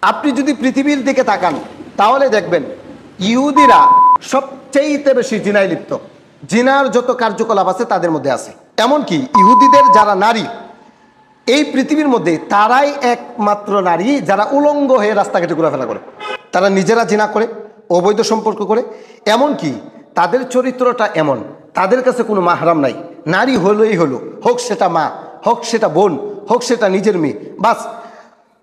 আপনি যদি পৃথিবীর দিকে তাকান তাহলে দেখবেন ইহুদিরা সবচেয়ে বেশি জিনায় লিপ্ত। জিনার যত কার্যকলাপ আছে তাদের মধ্যে আছে। এমনকি ইহুদিদের যারা নারী এই পৃথিবীর মধ্যে তারাই একমাত্র নারী যারা উলঙ্গ হয়ে রাস্তাঘাটে ঘোরাফেরা করে। তারা নিজেরা জিনা করে, অবৈধ সম্পর্ক করে। এমনকি তাদের চরিত্রটা এমন, তাদের কাছে কোনো মাহরাম নাই। নারী হলেই হলো, হোক সেটা মা, হোক সেটা বোন, হোক সেটা নিজের মেয়ে, বাস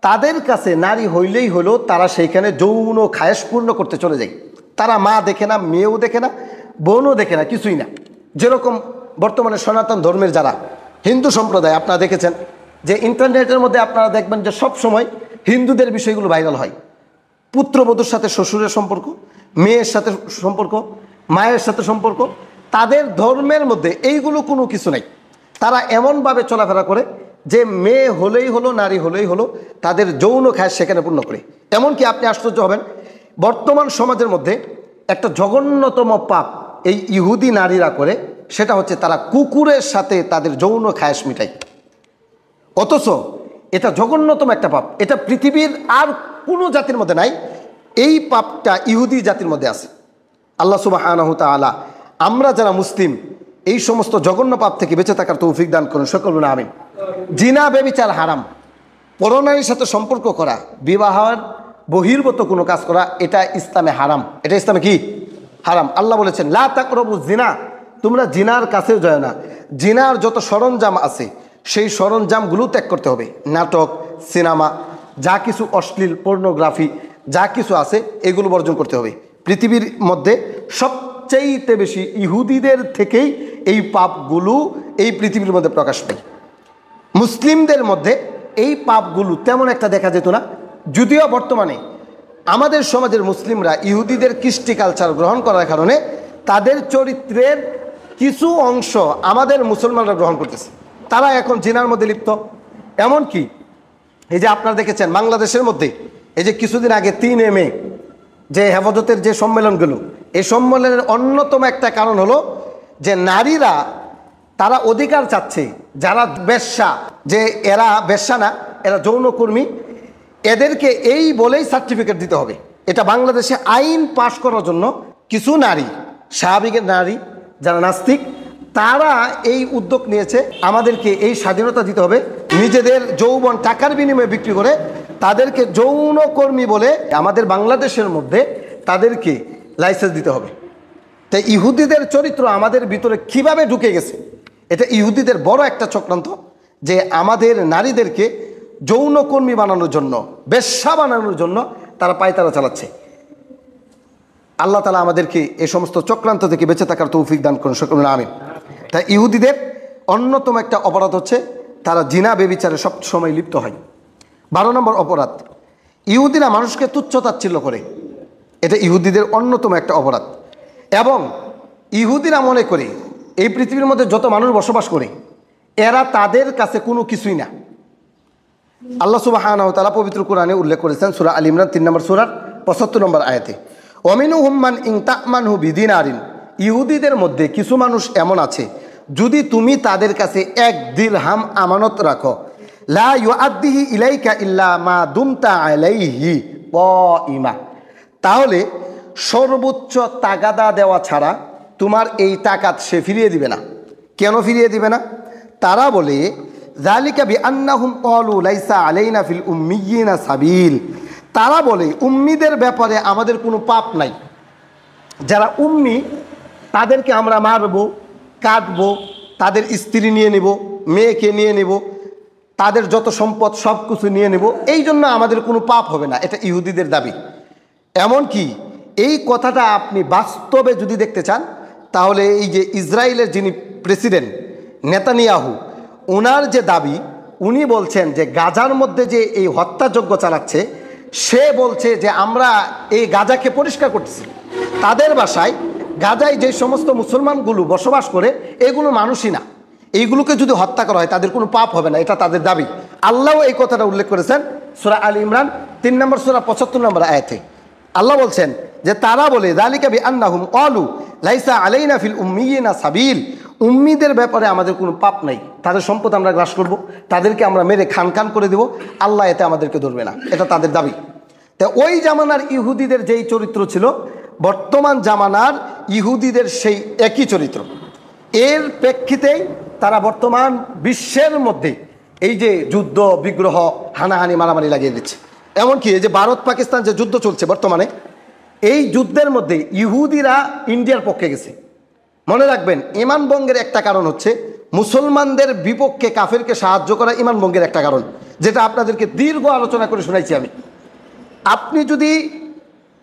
তাদের কাছে নারী হইলেই হলো। তারা সেইখানে যৌন খায়েশ পূর্ণ করতে চলে যায়। তারা মা দেখে না, মেয়েও দেখে না, বোনও দেখে না, কিছুই না। যেরকম বর্তমানে সনাতন ধর্মের যারা হিন্দু সম্প্রদায়, আপনারা দেখেছেন যে ইন্টারনেটের মধ্যে আপনারা দেখবেন যে সব সময় হিন্দুদের বিষয়গুলো ভাইরাল হয়। পুত্রবধূর সাথে শ্বশুরের সম্পর্ক, মেয়ের সাথে সম্পর্ক, মায়ের সাথে সম্পর্ক, তাদের ধর্মের মধ্যে এইগুলো কোনো কিছু নাই। তারা এমনভাবে চলাফেরা করে যে মেয়ে হলেই হলো, নারী হলেই হলো, তাদের যৌন খায় সেখানে পূর্ণ করে। এমনকি আপনি আশ্চর্য হবেন, বর্তমান সমাজের মধ্যে একটা জঘন্যতম পাপ এই ইহুদি নারীরা করে, সেটা হচ্ছে তারা কুকুরের সাথে তাদের যৌন খায়েশ মিটায়। অথচ এটা জঘন্যতম একটা পাপ, এটা পৃথিবীর আর কোনো জাতির মধ্যে নাই। এই পাপটা ইহুদি জাতির মধ্যে আছে। আল্লাহ সুবহানাহু ওয়া তাআলা আমরা যারা মুসলিম এই সমস্ত জঘন্য পাপ থেকে বেঁচে থাকার তৌফিক দান করুন, সকল বলুন আমিন। জিনা ব্যভিচার হারাম, পরনারীর সাথে সম্পর্ক করা, বিবাহের বহির্ভূত কোনো কাজ করা, এটা ইসলামে হারাম। এটা ইসলামে কি হারাম। আল্লাহ বলেছেন লা তাকরাবুজ জিনা, তোমরা জিনার কাছেও যায় না। জিনার যত সরঞ্জাম আছে সেই সরঞ্জামগুলো ত্যাগ করতে হবে। নাটক, সিনেমা, যা কিছু অশ্লীল পর্নোগ্রাফি যা কিছু আছে এগুলো বর্জন করতে হবে। পৃথিবীর মধ্যে সবচেয়ে বেশি ইহুদিদের থেকেই এই পাপগুলো এই পৃথিবীর মধ্যে প্রকাশ পায়। মুসলিমদের মধ্যে এই পাপগুলো তেমন একটা দেখা যেত না। যদিও বর্তমানে আমাদের সমাজের মুসলিমরা ইহুদিদের কৃষ্টি কালচার গ্রহণ করার কারণে তাদের চরিত্রের কিছু অংশ আমাদের মুসলমানরা গ্রহণ করতেছে। তারা এখন জিনার মধ্যে লিপ্ত। এমনকি এই যে আপনারা দেখেছেন বাংলাদেশের মধ্যে এই যে কিছুদিন আগে 3 মে যে হেফাজতের যে সম্মেলনগুলো, এই সম্মেলনের অন্যতম একটা কারণ হলো যে নারীরা তারা অধিকার চাচ্ছে, যারা বেশ্যা, যে এরা বেশ্যা না, এরা যৌনকর্মী, এদেরকে এই বলেই সার্টিফিকেট দিতে হবে। এটা বাংলাদেশে আইন পাশ করার জন্য কিছু নারী, স্বাভাবিকের নারী যারা নাস্তিক, তারা এই উদ্যোগ নিয়েছে আমাদেরকে এই স্বাধীনতা দিতে হবে। নিজেদের যৌবন টাকার বিনিময়ে বিক্রি করে তাদেরকে যৌনকর্মী বলে আমাদের বাংলাদেশের মধ্যে তাদেরকে লাইসেন্স দিতে হবে। তাই ইহুদিদের চরিত্র আমাদের ভিতরে কিভাবে ঢুকে গেছে, এটা ইহুদিদের বড় একটা চক্রান্ত, যে আমাদের নারীদেরকে যৌনকর্মী বানানোর জন্য, বেশ্যা বানানোর জন্য তারা পায়তারা চালাচ্ছে। আল্লাহ তাআলা আমাদেরকে এই সমস্ত চক্রান্ত থেকে বেঁচে থাকার তৌফিক দান করুন, সকলে আমিন। তাই ইহুদিদের অন্যতম একটা অপরাধ হচ্ছে তারা জিনা ব্যভিচারে সব সময় লিপ্ত হয়। 12 নম্বর অপরাধ, ইহুদিরা মানুষকে তুচ্ছ-তাচ্ছিল্য করে। এটা ইহুদিদের অন্যতম একটা অপরাধ। এবং ইহুদিরা মনে করে এই পৃথিবীর মধ্যে যত মানুষ বসবাস করে এরা তাদের কাছে কোনো কিছুই না। আল্লাহ সুবহানাহু ওয়া তাআলা পবিত্র কোরআনে উল্লেখ করেছেন সূরা আল ইমরান 3 নম্বর সূরার 75 নম্বর আয়াতে, ওয়ামিনহুম মান ইন তা'মানহু বিদিনারিন, ইহুদিদের মধ্যে কিছু মানুষ এমন আছে যদি তুমি তাদের কাছে 1 দিরহাম আমানত রাখো, লা ইউআদ্দিহি ইলাইকা ইল্লা মা দুমতা আলাইহি কাইমা, তাহলে সর্বোচ্চ তাগাদা দেওয়া ছাড়া তোমার এই টাকা সে ফিরিয়ে দিবে না। কেন ফিরিয়ে দিবে না? তারা বলে যালিকা বিআন্নাহুম ক্বালু লাইসা আলাইনা ফিল উম্মিয়িনা সাবিল, তারা বলে উম্মিদের ব্যাপারে আমাদের কোনো পাপ নাই। যারা উম্মি তাদেরকে আমরা মারবো, কাটবো, তাদের স্ত্রী নিয়ে নেব, মেয়েকে নিয়ে নেব, তাদের যত সম্পদ সব কিছু নিয়ে নেব, এই জন্য আমাদের কোনো পাপ হবে না। এটা ইহুদিদের দাবি। এমনকি এই কথাটা আপনি বাস্তবে যদি দেখতে চান তাহলে এই যে ইসরায়েলের যিনি প্রেসিডেন্ট নেতানিয়াহু, ওনার যে দাবি, উনি বলছেন যে গাজার মধ্যে যে এই হত্যাযজ্ঞ চালাচ্ছে, সে বলছে যে আমরা এই গাজাকে পরিষ্কার করতেছি। তাদের ভাষায় গাজায় যে সমস্ত মুসলমানগুলো বসবাস করে এগুলো মানুষই না, এইগুলোকে যদি হত্যা করা হয় তাদের কোনো পাপ হবে না, এটা তাদের দাবি। আল্লাহও এই কথাটা উল্লেখ করেছেন সূরা আল ইমরান 3 নম্বর সূরা 75 নম্বর আয়াতে। আল্লাহ বলছেন যে তারা বলে যালিকা বিআন্নাহুম ক্বালু লাইসা আলাইনা ফিল উম্মিয়িনা সাবিল, উম্মিদের ব্যাপারে আমাদের কোনো পাপ নাই, তাদের সম্পদ আমরা গ্রাস করব, তাদেরকে আমরা মেরে খান খান করে দেব, আল্লাহ এতে আমাদেরকে ধরবে না, এটা তাদের দাবি। তা ওই জামানার ইহুদিদের যেই চরিত্র ছিল, বর্তমান জামানার ইহুদিদের সেই একই চরিত্র। এর প্রেক্ষিতেই তারা বর্তমান বিশ্বের মধ্যে এই যে যুদ্ধ বিগ্রহ হানাহানি মারামারি লাগিয়ে দিচ্ছে। এমনকি এই যে ভারত পাকিস্তান যে যুদ্ধ চলছে বর্তমানে, এই যুদ্ধের মধ্যে ইহুদিরা ইন্ডিয়ার পক্ষে গেছে। মনে রাখবেন, ইমান ভঙ্গের একটা কারণ হচ্ছে মুসলমানদের বিপক্ষে কাফেরকে সাহায্য করা ইমান ভঙ্গের একটা কারণ, যেটা আপনাদেরকে দীর্ঘ আলোচনা করে শোনাইছি আমি। আপনি যদি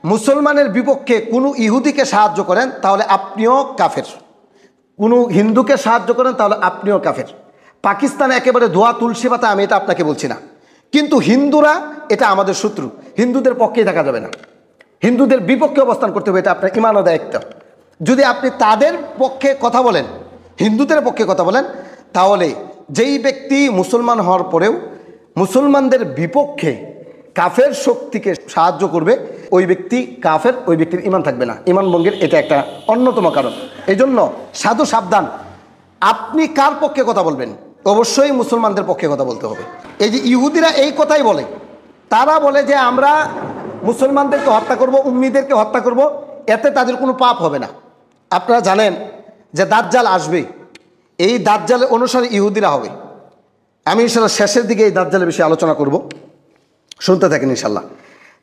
মুসলমানের বিপক্ষে কোনো ইহুদিকে সাহায্য করেন তাহলে আপনিও কাফের, কোনো হিন্দুকে সাহায্য করেন তাহলে আপনিও কাফের। পাকিস্তানে একেবারে ধোয়া তুলসী পাতা, আমি এটা আপনাকে বলছি না, কিন্তু হিন্দুরা এটা আমাদের শত্রু, হিন্দুদের পক্ষেই থাকা যাবে না, হিন্দুদের বিপক্ষে অবস্থান করতে হবে, এটা আপনার ইমান ও দায়িত্ব। যদি আপনি তাদের পক্ষে কথা বলেন, হিন্দুদের পক্ষে কথা বলেন, তাহলে যেই ব্যক্তি মুসলমান হওয়ার পরেও মুসলমানদের বিপক্ষে কাফের শক্তিকে সাহায্য করবে, ওই ব্যক্তি কাফের, ওই ব্যক্তির ইমান থাকবে না। ইমান ভঙ্গের এটা একটা অন্যতম কারণ। এই জন্য সাধু সাবধান, আপনি কার পক্ষে কথা বলবেন? অবশ্যই মুসলমানদের পক্ষে কথা বলতে হবে। এই যে ইহুদিরা এই কথাই বলে, তারা বলে যে আমরা মুসলমানদেরকে হত্যা করব, উম্মিদেরকে হত্যা করব, এতে তাদের কোনো পাপ হবে না। আপনারা জানেন যে দাজ্জাল আসবে, এই দাজ্জালের অনুসারে ইহুদিরা হবে। আমি ইনশাল্লাহ শেষের দিকে এই দাজ্জালের বিষয়ে আলোচনা করব, শুনতে থাকেন ইনশাল্লাহ।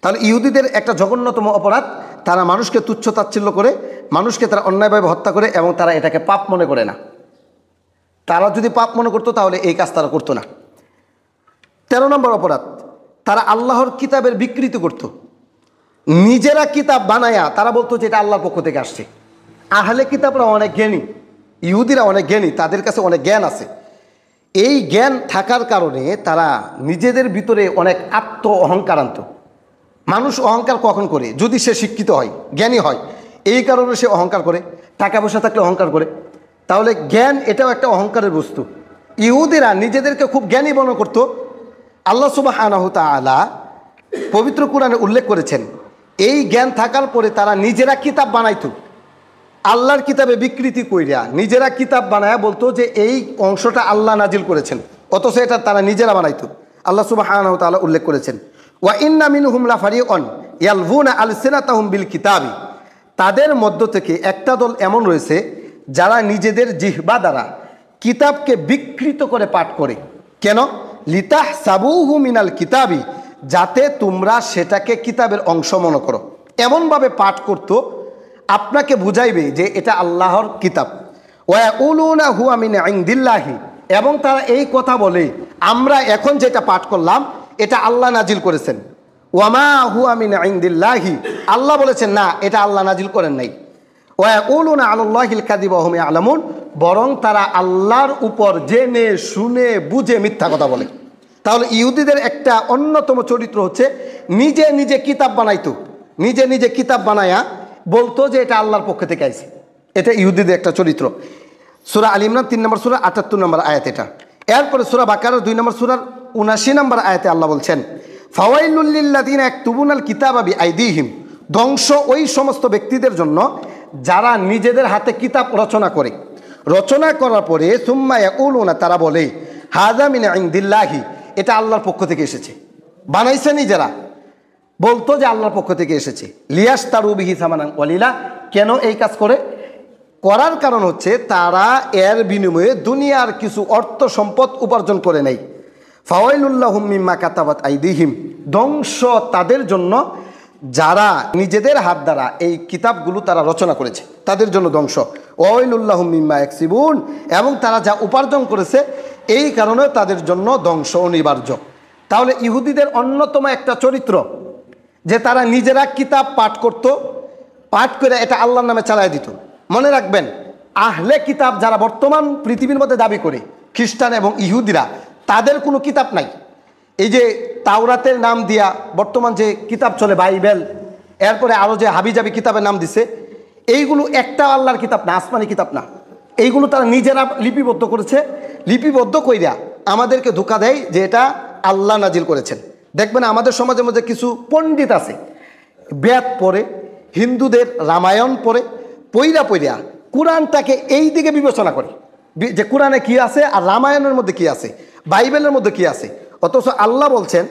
তাহলে ইহুদিদের একটা জঘন্যতম অপরাধ, তারা মানুষকে তুচ্ছ তাচ্ছিল্য করে, মানুষকে তারা অন্যায়ভাবে হত্যা করে এবং তারা এটাকে পাপ মনে করে না। তারা যদি পাপ মনে করতো তাহলে এই কাজ তারা করতো না। 13 নম্বর অপরাধ, তারা আল্লাহর কিতাবের বিকৃতি করত। নিজেরা কিতাব বানায়া তারা বলতো যে এটা আল্লাহর পক্ষ থেকে আসছে। আহলে কিতাবরা অনেক জ্ঞানী, ইহুদিরা অনেক জ্ঞানী, তাদের কাছে অনেক জ্ঞান আছে। এই জ্ঞান থাকার কারণে তারা নিজেদের ভিতরে অনেক আত্ম অহংকার আনত। মানুষ অহংকার কখন করে? যদি সে শিক্ষিত হয়, জ্ঞানী হয়, এই কারণে সে অহংকার করে। টাকা পয়সা থাকলে অহংকার করে। তাহলে জ্ঞান এটাও একটা অহংকারের বস্তু। ইহুদিরা নিজেদেরকে খুব জ্ঞানী মনে করত। আল্লাহ সুবহানাহু ওয়া তাআলা পবিত্র কোরআনে উল্লেখ করেছেন, এই জ্ঞান থাকার পরে তারা নিজেরা কিতাব বানাইতো, আল্লাহর কিতাবে বিকৃতি কইরা নিজেরা কিতাব বানায়া বলতো যে এই অংশটা আল্লাহ নাজিল করেছেন, অথচ এটা তারা নিজেরা বানাইতো। আল্লাহ সুবহানাহু ওয়া তাআলা উল্লেখ করেছেন, ওয়া ইন্না মিনহুম লাফারিকুন ইয়ালভুনা আলসিনাতাহুম বিল কিতাবি, তাদের মধ্য থেকে একটা দল এমন রয়েছে যারা নিজেদের জিহ্বা দ্বারা কিতাবকে বিকৃত করে পাঠ করে। কেন? লিতাহসাবুহু মিনাল কিতাবি, যাতে তোমরা সেটাকে কিতাবের অংশ মনে করো। এমনভাবে পাঠ করতো আপনাকে বুঝাইবে যে এটা আল্লাহর কিতাব। ওয়ায়াকুলুনা হুয়া মিন ইনদিল্লাহি, এবং তারা এই কথা বলে আমরা এখন যেটা পাঠ করলাম এটা আল্লাহ নাজিল করেছেন। ওয়ামা হুয়া মিন ইনদিল্লাহি, আল্লাহ বলেছেন না, এটা আল্লাহ নাজিল করেন নাই। ওয়ায়াকুলুনা আলাল্লাহিল কাযিবা ওয়া হুম ইয়ালামুন, বরং তারা আল্লাহর উপর জেনে শুনে বুঝে মিথ্যা কথা বলে। তাহলে ইহুদিদের একটা অন্যতম চরিত্র হচ্ছে নিজে নিজে কিতাব বানাইতো, নিজে নিজে কিতাব বানায়া বলতো যে এটা আল্লাহর পক্ষ থেকে আইছে। এটা ইহুদিদের একটা চরিত্র। সূরা আল ইমরান 3 নম্বর সূরা 78 নম্বর আয়াত এটা। এরপরে সূরা বাকারা 2 নম্বর সূরার 79 নম্বর আয়াতে আল্লাহ বলছেন, ফাওয়াইলুল লিল্লাযিনা ইয়াকতুবুনাল কিতাবা বিআইদিহিম, ধ্বংস ওই সমস্ত ব্যক্তিদের জন্য যারা নিজেদের হাতে কিতাব রচনা করে। রচনা করার পরে সুম্মা ইয়াকুলুনা, তারা বলে হাযা মিন ইনদিল্লাহি, এটা আল্লাহর পক্ষ থেকে এসেছে। বানাইছে নিজেরা, বলতো যে আল্লাহর পক্ষ থেকে এসেছে। লিয়াশতারু বিহি সামানান কলিলা, কেন এই কাজ করে? করার কারণ হচ্ছে তারা এর বিনিময়ে দুনিয়ার কিছু অর্থ সম্পদ উপার্জন করে নেয়। ফাওয়াইলুল লাহুম মিম্মা কাতাবাত আইদিহিম, ধ্বংস তাদের জন্য যারা নিজেদের হাত দ্বারা এই কিতাবগুলো তারা রচনা করেছে, তাদের জন্য ধ্বংস। ওয়াইলুল লাহুম মিম্মা ইয়াকসিবুন, এবং তারা যা উপার্জন করেছে এই কারণে তাদের জন্য ধ্বংস অনিবার্য। তাহলে ইহুদিদের অন্যতম একটা চরিত্র যে তারা নিজেরা কিতাব পাঠ করত, পাঠ করে এটা আল্লাহর নামে চালায় দিত। মনে রাখবেন, আহলে কিতাব যারা বর্তমান পৃথিবীর মধ্যে দাবি করে, খ্রিস্টান এবং ইহুদিরা, তাদের কোনো কিতাব নাই। এই যে তাওরাতের নাম দিয়া বর্তমান যে কিতাব চলে, বাইবেল, এরপরে আরও যে হাবিজাবি কিতাবের নাম দিছে, এইগুলো একটা আল্লাহর কিতাব না, আসমানি কিতাব না। এইগুলো তারা নিজেরা লিপিবদ্ধ করেছে। লিপিবদ্ধ কইরা আমাদেরকে ধোঁকা দেয় যে এটা আল্লাহ নাজিল করেছেন। দেখবেন আমাদের সমাজের মধ্যে কিছু পণ্ডিত আছে, বেদ পড়ে, হিন্দুদের রামায়ণ পড়ে, পইরা পইরা কোরআনটাকে এই দিকে বিবেচনা করে যে কোরআনে কি আছে আর রামায়ণের মধ্যে কি আছে, বাইবেলের মধ্যে কি আছে। অথচ আল্লাহ বলছেন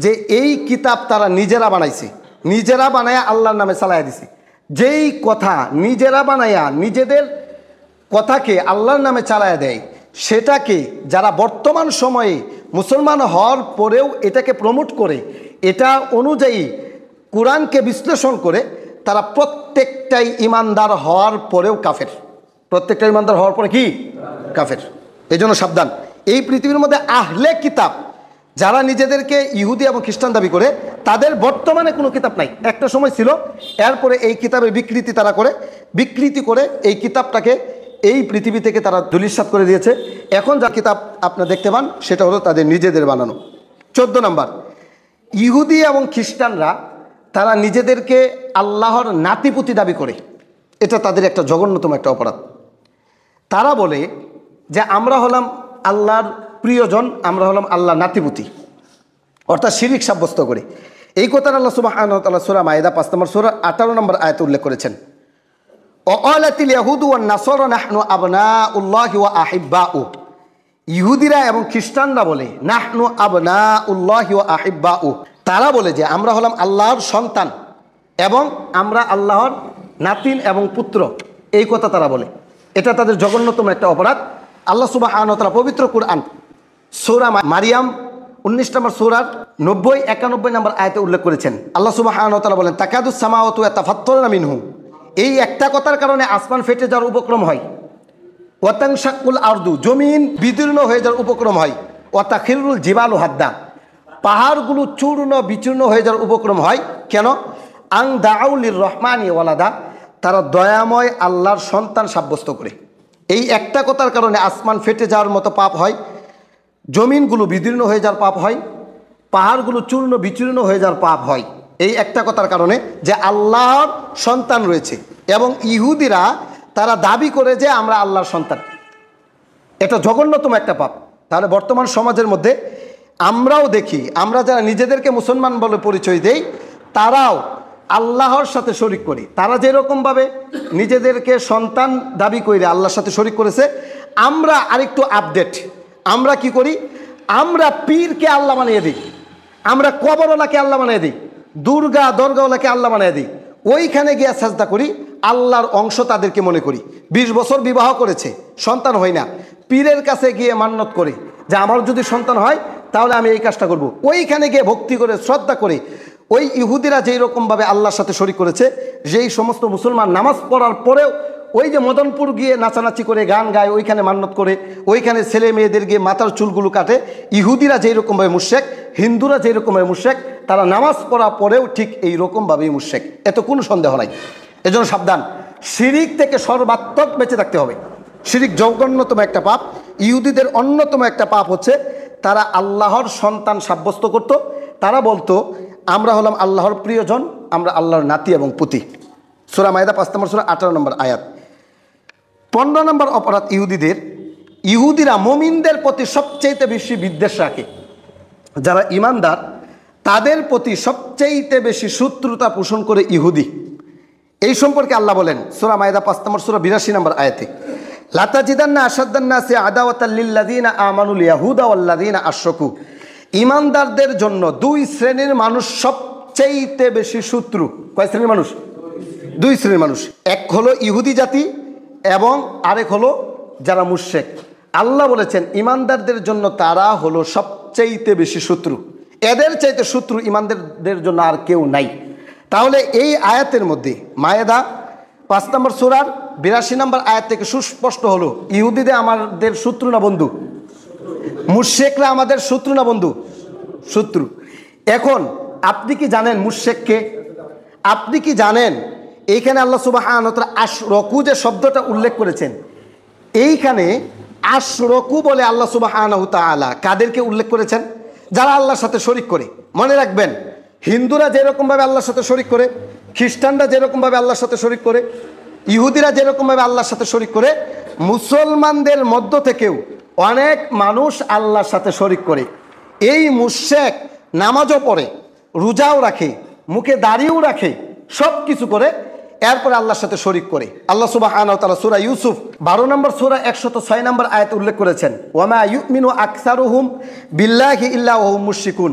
যে এই কিতাব তারা নিজেরা বানাইছে, নিজেরা বানায়া আল্লাহর নামে চালাইয়া দিছে। যেই কথা নিজেরা বানায়া নিজেদের কথাকে আল্লাহর নামে চালায়া দেয়, সেটাকে যারা বর্তমান সময়ে মুসলমান হওয়ার পরেও এটাকে প্রমোট করে, এটা অনুযায়ী কোরআনকে বিশ্লেষণ করে, তারা প্রত্যেকটাই ইমানদার হওয়ার পরেও কাফের। প্রত্যেকটা ইমানদার হওয়ার পরে কি কাফের। এই জন্য সাবধান। এই পৃথিবীর মধ্যে আহলে কিতাব যারা নিজেদেরকে ইহুদি এবং খ্রিস্টান দাবি করে, তাদের বর্তমানে কোনো কিতাব নাই। একটা সময় ছিল, এরপরে এই কিতাবের বিকৃতি করে এই কিতাবটাকে এই পৃথিবী থেকে তারা ধূলিসাৎ করে দিয়েছে। এখন যা কিতাব আপনারা দেখতে পান সেটা হলো তাদের নিজেদের বানানো। 14 নম্বর, ইহুদি এবং খ্রিস্টানরা তারা নিজেদেরকে আল্লাহর নাতিপুতি দাবি করে। এটা তাদের একটা জঘন্যতম একটা অপরাধ। তারা বলে যে আমরা হলাম আল্লাহর প্রিয়জন, আমরা হলাম আল্লাহর নাতিপুতি, অর্থাৎ শিরিক সাব্যস্ত করে। এই কথাটা আল্লাহ সুবহানাহু ওয়া তাআলা সূরা মায়েদা 5 নম্বর সূরা 18 নম্বর আয়াতে উল্লেখ করেছেন। ওয়ালাতিল ইয়াহুদু ওয়ান নাসারা নাহনু আবনাউল্লাহি ওয়া আহিব্বাউ। ইহুদিরা এবং খ্রিস্টানরা বলে নাহনু আবনাউল্লাহি ওয়া আহিব্বাউ। তারা বলে যে আমরা হলাম আল্লাহর সন্তান এবং আমরা আল্লাহর নাতিন এবং পুত্র। এই কথা তারা বলে। এটা তাদের জঘন্যতম একটা অপরাধ। আল্লাহ সুবহানাহু ওয়া তাআলা পবিত্র কুরআন সূরা মারিয়াম 19 নম্বর সূরার 90-91 নম্বর আয়াতে উল্লেখ করেছেন। আল্লাহ সুবহানাহু ওয়া তাআলা বলেন তাকাদুস সামাওয়াতু ইয়াতাফাত্তারনা মিনহু। এই একটা কথার কারণে আসমান ফেটে যাওয়ার উপক্রম হয়। ওয়াতানশাকুল আরদু, জমিন বিদীর্ণ হয়ে যাওয়ার উপক্রম হয়। ওয়াতাখিরুল জিবালু হাদ্দা, পাহাড়গুলো চূর্ণ বিচূর্ণ হয়ে যাওয়ার উপক্রম হয়। কেন? আং দাউলির রহমানি ওয়ালাদা, তারা দয়াময় আল্লাহর সন্তান সাব্যস্ত করে। এই একটা কথার কারণে আসমান ফেটে যাওয়ার মতো পাপ হয়, জমিনগুলো বিদীর্ণ হয়ে যাওয়ার পাপ হয়, পাহাড়গুলো চূর্ণ বিচূর্ণ হয়ে যাওয়ার পাপ হয়। এই একটা কথার কারণে যে আল্লাহর সন্তান রয়েছে। এবং ইহুদিরা তারা দাবি করে যে আমরা আল্লাহর সন্তান। এটা জঘন্যতম একটা পাপ। তাহলে বর্তমান সমাজের মধ্যে আমরাও দেখি, আমরা যারা নিজেদেরকে মুসলমান বলে পরিচয় দেই, তারাও আল্লাহর সাথে শরিক করি। তারা যেরকমভাবে নিজেদেরকে সন্তান দাবি করে আল্লাহর সাথে শরিক করেছে, আমরা আরেকটু আপডেট। আমরা কি করি? আমরা পীরকে আল্লাহ বানিয়ে দিই, আমরা কবরওয়ালাকে আল্লাহ বানিয়ে দিই, দরগাওয়ালাকে আল্লাহ বানিয়ে দিই। ওইখানে গিয়ে সাজদা করি, আল্লাহর অংশ তাদেরকে মনে করি। 20 বছর বিবাহ করেছে, সন্তান হয় না, পীরের কাছে গিয়ে মান্নত করে যে আমার যদি সন্তান হয় তাহলে আমি এই কাজটা করব। ওইখানে গিয়ে ভক্তি করে শ্রদ্ধা করে ওই ইহুদিরা যেই রকমভাবে আল্লাহর সাথে শরিক করেছে, যেই সমস্ত মুসলমান নামাজ পড়ার পরেও ওই যে মদনপুর গিয়ে নাচানাচি করে গান গায়, ওইখানে মান্নত করে, ওইখানে ছেলে মেয়েদের গিয়ে মাথার চুলগুলো কাটে, ইহুদিরা যেই রকমভাবে মুশরিক, হিন্দুরা যেই রকমভাবে মুশরিক, তারা নামাজ পড়ার পরেও ঠিক এই রকমভাবেই মুশরিক। এত কোনো সন্দেহ নাই। এজন্য সাবধান, শিরিক থেকে সর্বাত্মক বেঁচে থাকতে হবে। শিরিক জঘন্যতম একটা পাপ। ইহুদিদের অন্যতম একটা পাপ হচ্ছে তারা আল্লাহর সন্তান সাব্যস্ত করত। তারা বলতো আমরা হলাম আল্লাহর প্রিয়জন, আমরা আল্লাহর নাতি এবং পুতি। সূরা মায়েদা 5 নম্বর সূরা 18 নম্বর আয়াত। 15 নম্বর অপরাধ ইহুদিদের, ইহুদিরা মুমিনদের প্রতি সবচেয়ে বেশি বিদ্বেষ রাখে। যারা ইমানদার তাদের প্রতি সবচেয়ে বেশি শত্রুতা পোষণ করে ইহুদি। এই সম্পর্কে আল্লাহ বলেন সূরা মায়েদা 5 নম্বর সূরা 82 নম্বর আয়াতে, লাতাজিদান্না আশাদ্দান নাসি আদাওয়াতাল লিল্লাযিনা আমানুল ইয়াহুদা ওয়াল্লাযিনা আশরাকু। ইমানদারদের জন্য 2 শ্রেণীর মানুষ সবচেয়ে বেশি শত্রু। কয় শ্রেণীর মানুষ? 2 শ্রেণীর মানুষ। এক হলো ইহুদি জাতি এবং আরেক হলো যারা মুশরিক। আল্লাহ বলেছেন ইমানদারদের জন্য তারা হলো সবচেয়ে বেশি শত্রু। এদের চাইতে শত্রু ইমানদারদের জন্য আর কেউ নাই। তাহলে এই আয়াতের মধ্যে মায়েদা 5 নম্বর সূরার 82 নম্বর আয়াত থেকে সুস্পষ্ট হলো ইহুদিদের আমাদের শত্রু না বন্ধু? মুশরিকরা আমাদের শত্রু না বন্ধু? শত্রু। এখন আপনি কি জানেন মুশরিককে? আপনি কি জানেন এইখানে আল্লাহ সুবহানাহু ওয়া তাআলা আশরাকু যে শব্দটা উল্লেখ করেছেন, এইখানে আশরাকু বলে আল্লাহ সুবহানাহু ওয়া তাআলা কাদেরকে উল্লেখ করেছেন? যারা আল্লাহর সাথে শরিক করে। মনে রাখবেন, হিন্দুরা যেরকমভাবে আল্লাহর সাথে শরিক করে, খ্রিস্টানরা যেরকমভাবে আল্লাহর সাথে শরিক করে, ইহুদিরা যেরকমভাবে আল্লাহর সাথে শরিক করে, মুসলমানদের মধ্য থেকেও অনেক মানুষ আল্লাহর সাথে শরিক করে। এই মুশরিক নামাজও পড়ে, রোজাও রাখে, মুখে দাড়িও রাখে, সব কিছু করে, এরপরে আল্লাহর সাথে শরিক করে। আল্লাহ সুবহানাহু ওয়া তাআলা সূরা ইউসুফ 12 নম্বর সূরা 106 নম্বর আয়াতে উল্লেখ করেছেন, ওয়ামা ইউমিনু আকসারুহুম বিল্লাহি ইল্লা ওয়া হুম মুশরিকুন।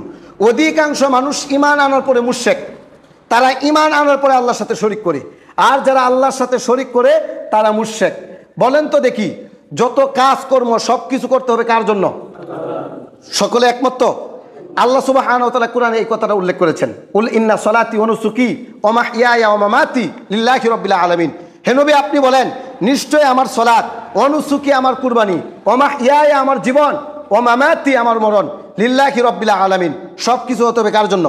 অধিকাংশ মানুষ ঈমান আনার পরে মুশরিক, তারা ঈমান আনার পরে আল্লাহর সাথে শরীক করে। আর যারা আল্লাহর সাথে শরীক করে তারা মুশরিক। বলেন তো দেখি, যত কাজকর্ম সব কিছু করতে হবে কার জন্য? সকলে একমত তো? আল্লাহ সুবহানাহু ওয়া তাআলা কোরআনে এই কথাটা উল্লেখ করেছেন, কুল ইন্না সলাতি ওয়া নুসুকি ওয়া মাহইয়ায়া ওয়া মামাতি লিল্লাহি রাব্বিল আলামিন। হে নবী, আপনি বলেন, নিশ্চয় আমার সলাত, ওয়া নুসুকি আমার কুরবানি, ওয়া মাহইয়ায়া আমার জীবন, ওয়া মামাতি আমার মরণ, লিল্লাহি রাব্বিল আলামিন। সব কিছু হতে হবে কার জন্য?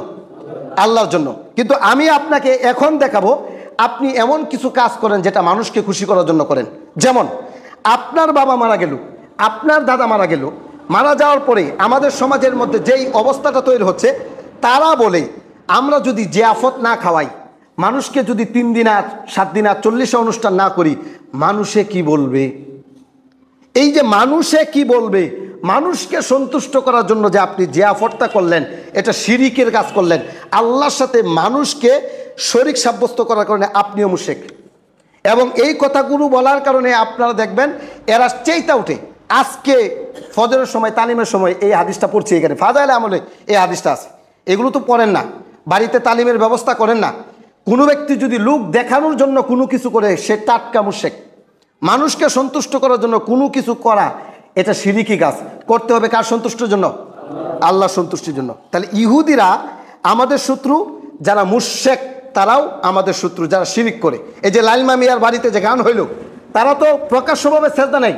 আল্লাহর জন্য। কিন্তু আমি আপনাকে এখন দেখাবো আপনি এমন কিছু কাজ করেন যেটা মানুষকে খুশি করার জন্য করেন। যেমন আপনার বাবা মারা গেল, আপনার দাদা মারা গেল, মারা যাওয়ার পরে আমাদের সমাজের মধ্যে যেই অবস্থাটা তৈরি হচ্ছে, তারা বলে আমরা যদি জিয়াফত না খাওয়াই, মানুষকে যদি 3 দিন আর 7 দিন আর 40 অনুষ্ঠান না করি, মানুষে কি বলবে? এই যে মানুষে কি বলবে, মানুষকে সন্তুষ্ট করার জন্য যে আপনি জিয়াফতটা করলেন, এটা শিরিকের কাজ করলেন। আল্লাহর সাথে মানুষকে শরীক সাব্যস্ত করার কারণে আপনিও মুশরিক। এবং এই কথাগুলো বলার কারণে আপনারা দেখবেন এরা চেইতা উঠে। আজকে ফজরের সময়, তালিমের সময় এই হাদিসটা পড়ছি, এখানে ফাজাইলে আমলে এই হাদিসটা আছে। এগুলো তো পড়েন না, বাড়িতে তালিমের ব্যবস্থা করেন না। কোনো ব্যক্তি যদি লোক দেখানোর জন্য কোনো কিছু করে, সে টাটকা মুশরিক। মানুষকে সন্তুষ্ট করার জন্য কোনো কিছু করা, এটা শিরিকি কাজ। করতে হবে কার সন্তুষ্টির জন্য? আল্লাহর সন্তুষ্টির জন্য। তাহলে ইহুদিরা আমাদের শত্রু, যারা মুশরিক তারাও আমাদের শত্রু, যারা শিরিক করে। এই যে লাইলমা মিয়ার বাড়িতে যে গান হইল, তারা তো প্রকাশ্যভাবে সেজদা নেয়,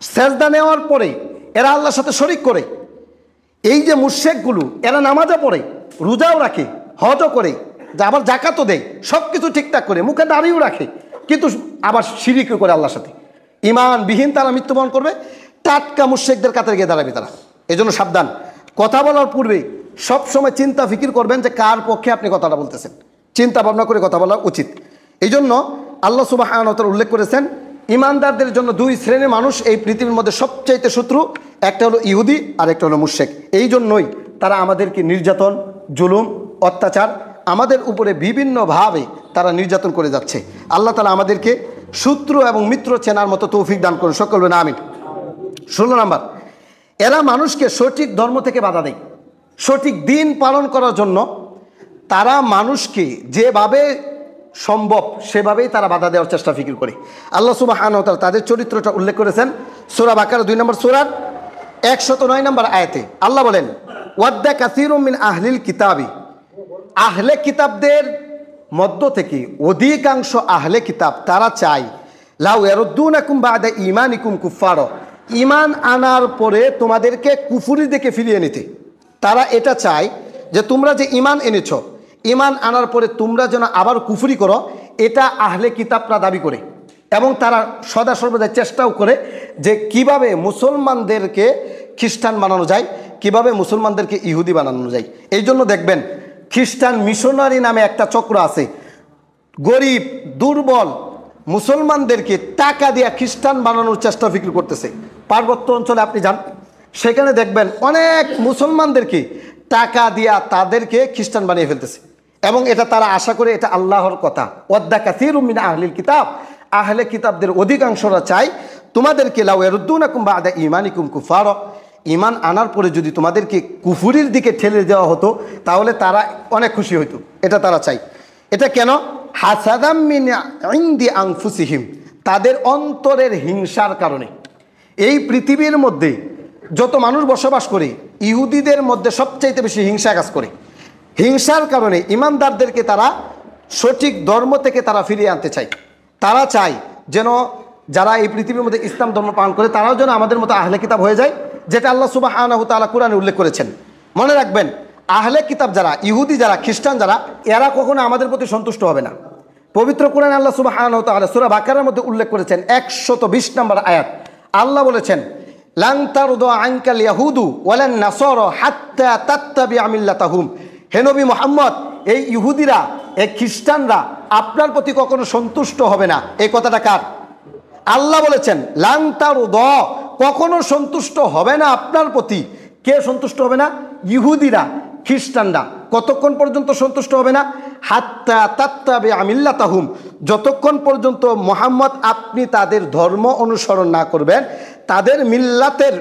সেজদা নেওয়ার পরে এরা আল্লাহর সাথে শরিক করে। এই যে মুশরিকগুলো, এরা নামাজও পড়ে, রোজাও রাখে, হজও করে, আবার জাকাতও দেয়, সব কিছু ঠিকঠাক করে, মুখে দাড়িও রাখে, কিন্তু আবার শিরিকও করে আল্লাহর সাথে। ঈমানবিহীন তারা মৃত্যুবরণ করবে, টাটকা মুশরিকদের কাতারে গিয়ে দাঁড়াবে তারা। এই জন্য সাবধান। কথা বলার পূর্বে সবসময় চিন্তা ফিকির করবেন যে কার পক্ষে আপনি কথাটা বলতেছেন, চিন্তা ভাবনা করে কথা বলা উচিত। এই জন্য আল্লাহ সুবহানাহু ওয়া তাআলা উল্লেখ করেছেন, ইমানদারদের জন্য 2 শ্রেণীর মানুষ এই পৃথিবীর মধ্যে সবচাইতে শত্রু, একটা হলো ইহুদি আর একটা হলো মুশরিক। এই জন্যই তারা আমাদেরকে নির্যাতন, জুলুম, অত্যাচার আমাদের উপরে বিভিন্নভাবে তারা নির্যাতন করে যাচ্ছে। আল্লাহ তাআলা আমাদেরকে শত্রু এবং মিত্র চেনার মতো তৌফিক দান করুন, সকল বলেন আমিন। 16 নম্বর, এরা মানুষকে সঠিক ধর্ম থেকে বাধা দেয়। সঠিক দিন পালন করার জন্য তারা মানুষকে যেভাবে সম্ভব সেভাবেই তারা বাধা দেওয়ার চেষ্টা ফিকির করে। আল্লাহ সুবহানাহু ওয়া তাআলা তাদের চরিত্রটা উল্লেখ করেছেন সূরা বাকারা 2 নম্বর সূরার 109 নম্বর আয়াতে। আল্লাহ বলেন, ওয়াদ্দা কাসীরুম মিন আহলিল কিতাবি, আহলে কিতাবদের মধ্য থেকে অধিকাংশ আহলে কিতাব তারা চায়, লাউ ইয়ারুদ্দুনাকুম বা'দা ঈমানিকুম কুফফারা, ঈমান আনার পরে তোমাদেরকে কুফুরির দিকে ফিরিয়ে নিতে। তারা এটা চায় যে তোমরা যে ঈমান এনেছো, ঈমান আনার পরে তোমরা যেন আবার কুফরি করো, এটা আহলে কিতাবরা দাবি করে। এবং তারা সদা সর্বদা চেষ্টাও করে যে কিভাবে মুসলমানদেরকে খ্রিস্টান বানানো যায়, কিভাবে মুসলমানদেরকে ইহুদি বানানো যায়। এই জন্য দেখবেন খ্রিস্টান মিশনারি নামে একটা চক্র আছে, গরিব দুর্বল মুসলমানদেরকে টাকা দিয়ে খ্রিস্টান বানানোর চেষ্টা ফিকির করতেছে। পার্বত্য অঞ্চলে আপনি যান, সেখানে দেখবেন অনেক মুসলমানদেরকে টাকা দিয়া তাদেরকে খ্রিস্টান বানিয়ে ফেলতেছে। এবং এটা তারা আশা করে এটা আল্লাহর কথা, ওয়াদ্দা কাসীরুম মিন আহলিল কিতাব, আহলে কিতাবদের অধিকাংশরা চায় তোমাদেরকে, লাউ ইয়ারুদ্দুনাকুম বা'দা ঈমানিকুম কুফারা, ঈমান আনার পরে যদি তোমাদেরকে কুফুরির দিকে ঠেলে দেওয়া হতো তাহলে তারা অনেক খুশি হইতো। এটা তারা চায়। এটা কেন? হাসাদাম মিন ইনদি আনফুসিহিম, তাদের অন্তরের হিংসার কারণে। এই পৃথিবীর মধ্যে যত মানুষ বসবাস করে, ইহুদিদের মধ্যে সবচাইতে বেশি হিংসা কাজ করে। হিংসার কারণে ইমানদারদেরকে তারা সঠিক ধর্ম থেকে তারা ফিরিয়ে আনতে চায়। তারা চায় যেন যারা এই পৃথিবীর মধ্যে ইসলাম ধর্ম পালন করে তারাও যেন আমাদের মতো আহলে কিতাব হয়ে যায়, যেটা আল্লাহ সুবহানাহু ওয়া তাআলা কোরআনে উল্লেখ করেছেন। মনে রাখবেন, আহলে কিতাব যারা, ইহুদি যারা, খ্রিস্টান যারা, এরা কখনো আমাদের প্রতি সন্তুষ্ট হবে না। পবিত্র কোরআনে আল্লাহ সুবহানাহু ওয়া তাআলা সূরা বাকারার মধ্যে উল্লেখ করেছেন 120 নম্বর আয়াত। আল্লাহ বলেছেন, লান তারদু আনকাল ইয়াহুদু ওয়ালান নাসারা হাত্তা তাত্তাবিআ মিল্লাতাহুম, হে নবী মুহাম্মদ, এই ইহুদিরা, এই খ্রিস্টানরা আপনার প্রতি কখনো সন্তুষ্ট হবে না। এই কথাটা কার? আল্লাহ বলেছেন, লান তারদু, কখনো সন্তুষ্ট হবে না আপনার প্রতি। কে সন্তুষ্ট হবে না? ইহুদিরা, খ্রিস্টানরা। কতক্ষণ পর্যন্ত সন্তুষ্ট হবে না? হাত্তা তাত্তাবিআ মিল্লাতাহুম, যতক্ষণ পর্যন্ত মুহাম্মদ আপনি তাদের ধর্ম অনুসরণ না করবেন, তাদের মিল্লাতের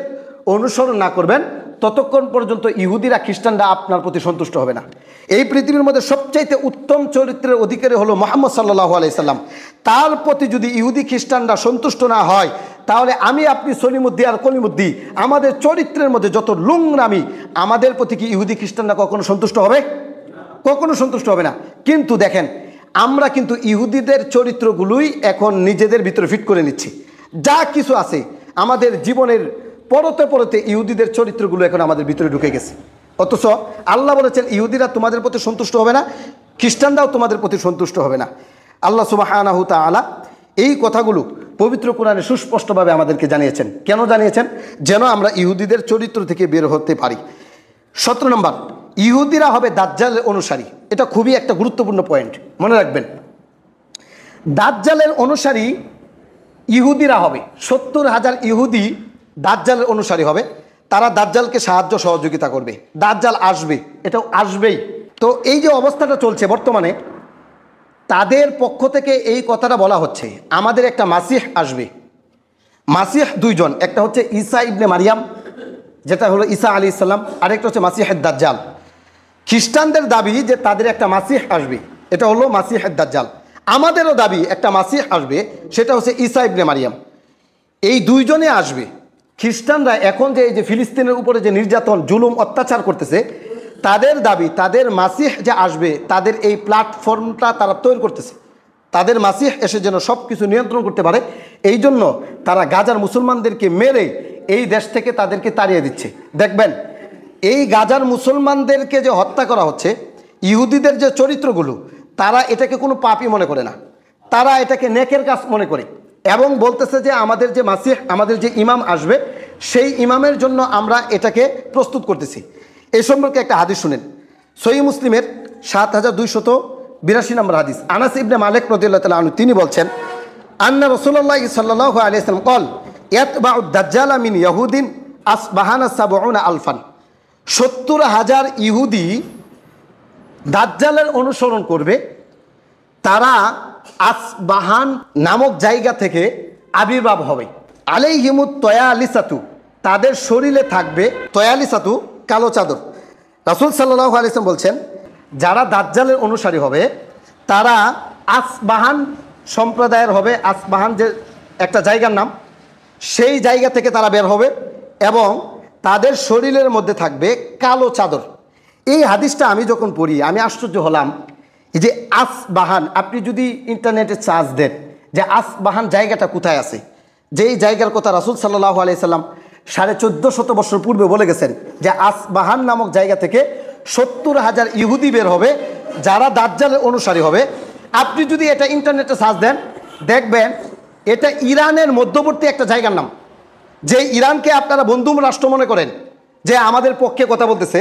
অনুসরণ না করবেন, ততক্ষণ পর্যন্ত ইহুদিরা খ্রিস্টানরা আপনার প্রতি সন্তুষ্ট হবে না। এই পৃথিবীর মধ্যে সবচাইতে উত্তম চরিত্রের অধিকারী হলো মুহাম্মদ সাল্লাল্লাহু আলাইহি সাল্লাম। তার প্রতি যদি ইহুদি খ্রিস্টানরা সন্তুষ্ট না হয়, তাহলে আমি আপনি সলিমুদ্দি আর কলিমুদ্দি আমাদের চরিত্রের মধ্যে যত লুংরামি, আমাদের প্রতি কি ইহুদি খ্রিস্টানরা কখনো সন্তুষ্ট হবে? কখনো সন্তুষ্ট হবে না। কিন্তু দেখেন, আমরা কিন্তু ইহুদিদের চরিত্রগুলোই এখন নিজেদের ভিতরে ফিট করে নিচ্ছি। যা কিছু আছে আমাদের জীবনের পরতে পরতে ইহুদিদের চরিত্রগুলো এখন আমাদের ভিতরে ঢুকে গেছে। অথচ আল্লাহ বলেছেন ইহুদিরা তোমাদের প্রতি সন্তুষ্ট হবে না, খ্রিস্টানরাও তোমাদের প্রতি সন্তুষ্ট হবে না। আল্লাহ সুবহানাহু তাআলা এই কথাগুলো পবিত্র কোরআনে সুস্পষ্টভাবে আমাদেরকে জানিয়েছেন। কেন জানিয়েছেন? যেন আমরা ইহুদিদের চরিত্র থেকে বের হতে পারি। 17 নম্বর, ইহুদিরা হবে দাজ্জালের অনুসারী। এটা খুবই একটা গুরুত্বপূর্ণ পয়েন্ট, মনে রাখবেন। দাজ্জালের অনুসারী ইহুদিরা হবে। 70,000 ইহুদি দাজ্জালের অনুসারী হবে। তারা দাজ্জালকে সাহায্য সহযোগিতা করবে। দাজ্জাল আসবে, এটাও আসবেই। তো এই যে অবস্থাটা চলছে বর্তমানে, তাদের পক্ষ থেকে এই কথাটা বলা হচ্ছে আমাদের একটা মাসিহ আসবে। মাসিহ দুইজন, একটা হচ্ছে ঈসা ইবনে মারিয়াম, যেটা হলো ঈসা আলাইহিস সালাম, আরেকটা হচ্ছে মাসিহেদ দাজ্জাল। খ্রিস্টানদের দাবি যে তাদের একটা মাসিহ আসবে, এটা হলো মাসিহেদ দাজ্জাল। আমাদেরও দাবি একটা মাসিহ আসবে, সেটা হচ্ছে ঈসা ইবনে মারিয়াম। এই দুইজনে আসবে। খ্রিস্টানরা এখন যে এই যে ফিলিস্তিনের উপরে যে নির্যাতন, জুলুম, অত্যাচার করতেছে, তাদের দাবি তাদের মাসিহ যে আসবে, তাদের এই প্ল্যাটফর্মটা তারা তৈরি করতেছে। তাদের মাসিহ এসে যেন সব কিছু নিয়ন্ত্রণ করতে পারে, এই জন্য তারা গাজার মুসলমানদেরকে মেরে এই দেশ থেকে তাদেরকে তাড়িয়ে দিচ্ছে। দেখবেন, এই গাজার মুসলমানদেরকে যে হত্যা করা হচ্ছে, ইহুদিদের যে চরিত্রগুলো, তারা এটাকে কোনো পাপই মনে করে না, তারা এটাকে নেকের কাজ মনে করে এবং বলতেছে যে আমাদের যে মাসিহ, আমাদের যে ইমাম আসবে, সেই ইমামের জন্য আমরা এটাকে প্রস্তুত করতেছি। এই সম্পর্কে একটা হাদিস শুনেন, সহিহ মুসলিমের 7282 নম্বর হাদিস। আনাস ইবনে মালিক রাদিয়াল্লাহু তাআলা আনহু তিনি বলছেন, আন্না রাসূলুল্লাহ সাল্লাল্লাহু আলাইহি ওয়াসাল্লাম ক্বাল ইয়াতবাউ দাজ্জাল মিন ইয়াহুদিন আসবাহানা 70 আলফান। 70,000 ইহুদি দাজ্জালের অনুসরণ করবে। তারা আসবাহান নামক জায়গা থেকে আবির্ভাব হবে। আলাইহিমুত তয়ালিসাতু, তাদের শরীরে থাকবে তয়ালিসাতু, কালো চাদর। রাসূল সাল্লাল্লাহু আলাইহি ওয়াসাল্লাম বলছেন, যারা দাজ্জালের অনুসারী হবে তারা আসবাহান সম্প্রদায়ের হবে। আসবাহান যে একটা জায়গার নাম, সেই জায়গা থেকে তারা বের হবে এবং তাদের শরীরের মধ্যে থাকবে কালো চাদর। এই হাদিসটা আমি যখন পড়ি আমি আশ্চর্য হলাম। এই যে আসবাহান, আপনি যদি ইন্টারনেটে সার্চ দেন যে আসবাহান জায়গাটা কোথায় আছে, যেই জায়গার কথা রাসূল সাল্লাল্লাহু আলাইহি সাল্লাম 1450 বছর পূর্বে বলে গেছেন যে আসবাহান নামক জায়গা থেকে 70,000 ইহুদি বের হবে যারা দাজ্জালের অনুসারী হবে। আপনি যদি এটা ইন্টারনেটে সার্চ দেন, দেখবেন এটা ইরানের মধ্যবর্তী একটা জায়গার নাম। যে ইরানকে আপনারা বন্ধু রাষ্ট্র মনে করেন, যে আমাদের পক্ষে কথা বলতেছে,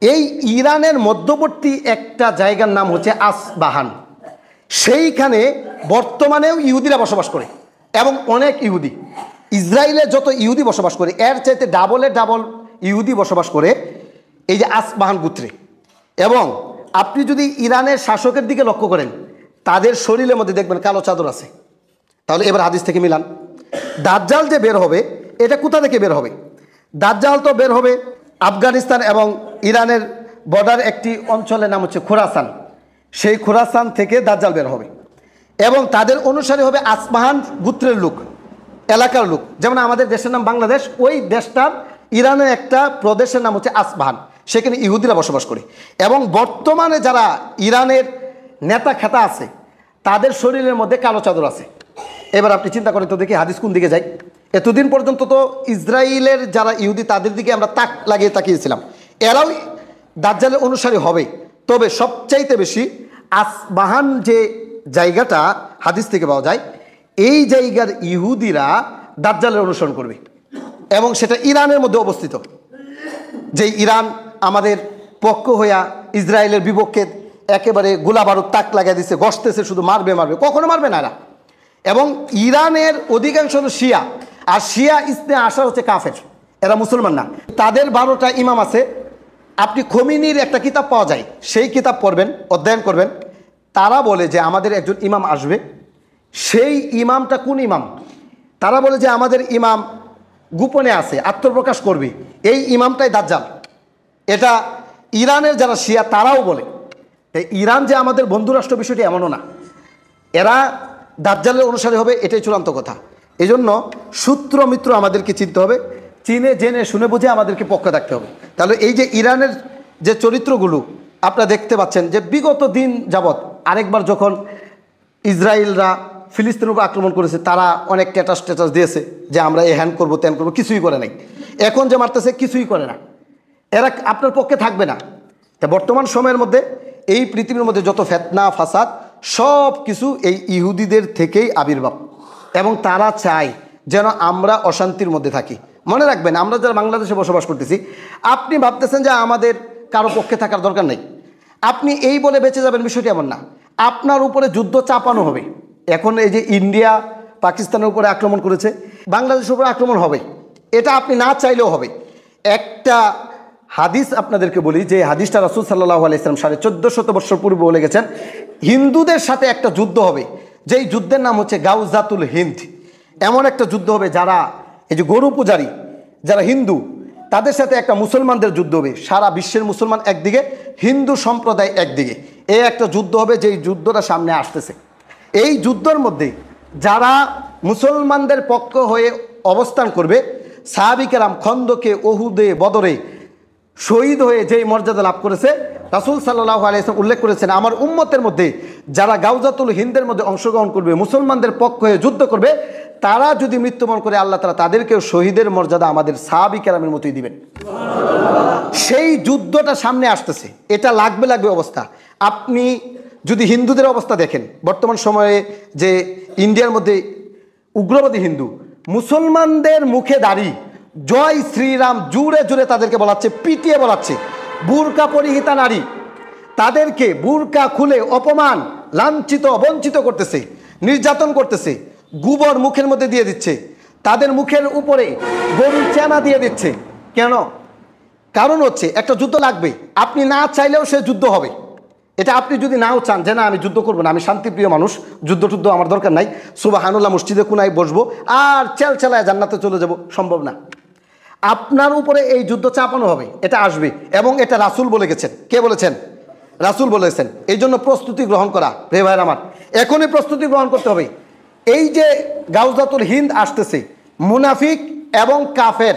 এই ইরানের মধ্যবর্তী একটা জায়গার নাম হচ্ছে আসবাহান। সেইখানে বর্তমানেও ইহুদিরা বসবাস করে এবং অনেক ইহুদি, ইসরায়েলে যত ইহুদি বসবাস করে এর চাইতে ডাবল ইহুদি বসবাস করে এই যে আসবাহান গোত্রে। এবং আপনি যদি ইরানের শাসকের দিকে লক্ষ্য করেন, তাদের শরীরের মধ্যে দেখবেন কালো চাদর আছে। তাহলে এবার হাদিস থেকে মিলান, দাজ্জাল যে বের হবে এটা কোথা থেকে বের হবে? দাজ্জাল তো বের হবে আফগানিস্তান এবং ইরানের বর্ডার একটি অঞ্চলের নাম হচ্ছে খোরাসান। সেই খোরাসান থেকে দাজ্জাল বের হবে এবং তাদের অনুসারী হবে আসবাহান গোত্রের লোক, এলাকার লোক। যেমন আমাদের দেশের নাম বাংলাদেশ, ওই দেশটার ইরানের একটা প্রদেশের নাম হচ্ছে আসবাহান, সেখানে ইহুদিরা বসবাস করে। এবং বর্তমানে যারা ইরানের নেতা খেতা আছে, তাদের শরীরের মধ্যে কালো চাদর আছে। এবার আপনি চিন্তা করেন তো দেখি হাদিস কোন দিকে যায়। এতদিন পর্যন্ত তো ইসরায়েলের যারা ইহুদি তাদের দিকে আমরা তাক লাগিয়ে তাকিয়েছিলাম, এরাও দাজ্জালের অনুসারী হবে। তবে সবচাইতে বেশি আসবাহান যে জায়গাটা হাদিস থেকে পাওয়া যায়, এই জায়গার ইহুদিরা দাজ্জালের অনুসরণ করবে এবং সেটা ইরানের মধ্যে অবস্থিত। যে ইরান আমাদের পক্ষ হইয়া ইসরায়েলের বিপক্ষে একেবারে গোলা বারুদ তাক লাগিয়ে দিচ্ছে, গসতেছে, শুধু মারবে, কখনো মারবে না এরা। এবং ইরানের অধিকাংশ হলো শিয়া, আর শিয়া ইসনে আসা হচ্ছে কাফের, এরা মুসলমান না। তাদের 12টা ইমাম আছে। আপনি খমিনির একটা কিতাব পাওয়া যায়, সেই কিতাব পড়বেন, অধ্যয়ন করবেন। তারা বলে যে আমাদের একজন ইমাম আসবে। সেই ইমামটা কোন ইমাম? তারা বলে যে আমাদের ইমাম গোপনে আছে, আত্মপ্রকাশ করবে, এই ইমামটাই দাজ্জাল। এটা ইরানের যারা শিয়া তারাও বলে। তাই ইরান যে আমাদের বন্ধুরাষ্ট্র বিষয়টি এমনও না, এরা দাজ্জালের অনুসারী হবে, এটাই চূড়ান্ত কথা। এই জন্য সূত্র মিত্র আমাদেরকে চিনতে হবে, চিনে জেনে শুনে বুঝে আমাদেরকে পক্ষে থাকতে হবে। তাহলে এই যে ইরানের যে চরিত্রগুলো আপনারা দেখতে পাচ্ছেন, যে বিগত দিন যাবৎ আরেকবার যখন ইসরায়েলরা ফিলিস্তিনের উপর আক্রমণ করেছে, তারা অনেক স্ট্যাটাস দিয়েছে যে আমরা এ হ্যান করবো ত্যান করবো, কিছুই করে নাই। এখন যে মারতেছে কিছুই করে না, এরা আপনার পক্ষে থাকবে না। তা বর্তমান সময়ের মধ্যে এই পৃথিবীর মধ্যে যত ফিতনা ফাসাদ সব কিছু এই ইহুদিদের থেকেই আবির্ভাব, এবং তারা চায় যেন আমরা অশান্তির মধ্যে থাকি। মনে রাখবেন, আমরা যারা বাংলাদেশে বসবাস করতেছি, আপনি ভাবতেছেন যে আমাদের কারো পক্ষে থাকার দরকার নেই, আপনি এই বলে বেঁচে যাবেন, বিষয়টি এমন না। আপনার উপরে যুদ্ধ চাপানো হবে। এখন এই যে ইন্ডিয়া পাকিস্তানের উপরে আক্রমণ করেছে, বাংলাদেশের উপরে আক্রমণ হবে, এটা আপনি না চাইলেও হবে। একটা হাদিস আপনাদেরকে বলি, যে হাদিসটা রাসূল সাল্লাল্লাহু আলাইহি ওয়াসাল্লাম 1450 বছর পূর্বে বলে গেছেন, হিন্দুদের সাথে একটা যুদ্ধ হবে, যেই যুদ্ধের নাম হচ্ছে গাউজাতুল হিন্দ। এমন একটা যুদ্ধ হবে, যারা এই যে গরু পূজারী যারা হিন্দু, তাদের সাথে একটা মুসলমানদের যুদ্ধ হবে। সারা বিশ্বের মুসলমান একদিকে, হিন্দু সম্প্রদায় একদিকে, এই একটা যুদ্ধ হবে, যেই যুদ্ধটা সামনে আসতেছে। এই যুদ্ধের মধ্যে যারা মুসলমানদের পক্ষ হয়ে অবস্থান করবে, সাহাবী কেরাম খন্দকে, ওহুদে, বদরে শহীদ হয়ে যেই মর্যাদা লাভ করেছে, রাসূল সাল্লাল্লাহু আলাইহি ওয়াসাল্লাম উল্লেখ করেছেন, আমার উম্মতের মধ্যে যারা গাউজাতুল হিন্দের মধ্যে অংশগ্রহণ করবে, মুসলমানদের পক্ষ হয়ে যুদ্ধ করবে, তারা যদি মৃত্যুবরণ করে, আল্লাহ তাআলা তাদেরকেও শহীদের মর্যাদা আমাদের সাহাবী কেরামের মতোই দিবেন। সেই যুদ্ধটা সামনে আসতেছে, এটা লাগবে অবস্থা। আপনি যদি হিন্দুদের অবস্থা দেখেন, বর্তমান সময়ে যে ইন্ডিয়ার মধ্যে উগ্রবাদী হিন্দু, মুসলমানদের মুখে দাঁড়িয়ে জয় শ্রীরাম জুড়ে জুড়ে তাদেরকে বলাচ্ছে, পিটিয়ে বলাচ্ছে। বুরকা পরিহিতা নারী, তাদেরকে বুরকা খুলে অপমান, লাঞ্ছিত, বঞ্চিত করতেছে, নির্যাতন করতেছে, গোবর মুখের মধ্যে দিয়ে দিচ্ছে, তাদের মুখের উপরে গরুর চেনা দিয়ে দিচ্ছে। কেন? কারণ হচ্ছে একটা যুদ্ধ লাগবে, আপনি না চাইলেও সে যুদ্ধ হবে। এটা আপনি যদি নাও চান যে না আমি যুদ্ধ করবো না, আমি শান্তিপ্রিয় মানুষ, যুদ্ধ টুদ্ধ আমার দরকার নাই, সুবহানাল্লাহ মসজিদে কোনায় বসবো আর চালায় জান্নাতে চলে যাব, সম্ভব না। আপনার উপরে এই যুদ্ধ চাপানো হবে, এটা আসবে, এবং এটা রাসূল বলে গেছেন। কে বলেছেন? রাসূল বলেছেন। এই জন্য প্রস্তুতি গ্রহণ করা, রে ভাইয়ের আমার, এখনই প্রস্তুতি গ্রহণ করতে হবে। এই যে গাউজাতুল হিন্দ আসতেছে, মুনাফিক এবং কাফের